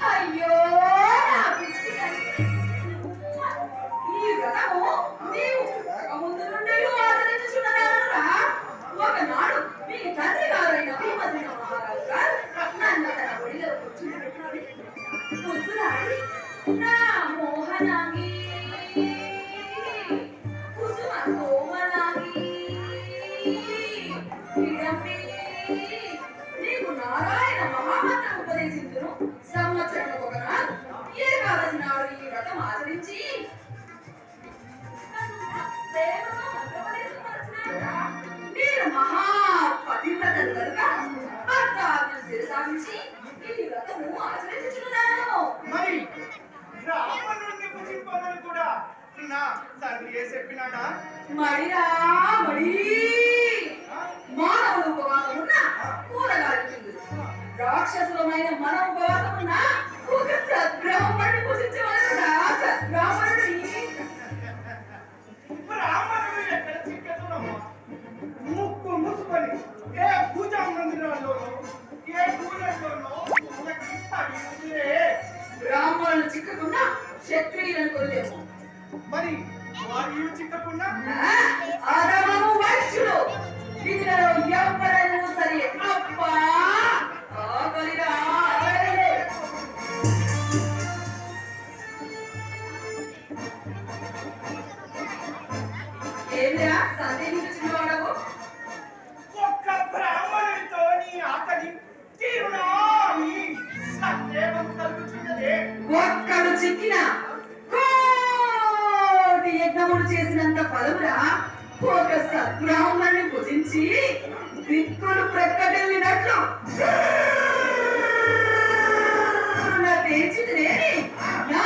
అయ్యో ముందు నుండి ఆచరించుచున్నారా? ఒకనాడు మీ తండ్రి గారైన భీమసేన మహారాజు గారు నన్ను తన ఒడిలో కూర్చుంటున్నాడు. ముద్దులాడి నా మోహనాంగి కుసుమ కోమలాంగి నీకు నారాయణ మహామంత్రం ఉపదేశించును. సంవత్సరం ఒకనాడు ఏకాదశి నాడు ఈ వ్రతం ఆచరించి నేను మహా పతివ్రతలు కనుక భర్తాన్ని శిరసాగించి ఈ వ్రతము ఆచరించుచున్నాను. మరి రావణుడిని పూజింపమని కూడా నా తండ్రి చెప్పినాడా? మడిరా మడి మానవులు ఉపవాసం ఉన్న కూరగాయలు రాక్షసులమైన మన ఉపవాసం ఉన్న ఒక సద్బ్రాహ్మణుడిని పూజించవలెనురా. సద్బ్రాహ్మణుడిని బ్రాహ్మణుడు ఎక్కడ చిక్కతున్నమ్మా? ముక్కు మూసుకొని ఏ పూజా మందిరాల్లోనో ఏ పూజల్లోనో బ్రాహ్మణులు చిక్కకుండా క్షత్రియులను కొలిదేమో. మరి వారు చిక్కకుండా అధమము వైశ్యుడు వీధిలో ఎవరైనా సరే అబ్బా ఆకలిరా ఏంద్రా సందేహించుచున్నవాడవు? ఒక్క బ్రాహ్మణుడితో నీ ఆకలి తీరునా అని సందేహం కలుగుతున్నదే. ఒక్కడు చిక్కిన కోటి యజ్ఞములు చేసినంత ఫలమురా ఒక సద్బ్రాహ్మణుని పూజించి దిక్కులు ప్రక్కటెళ్ళినట్లు పేర్చితే నా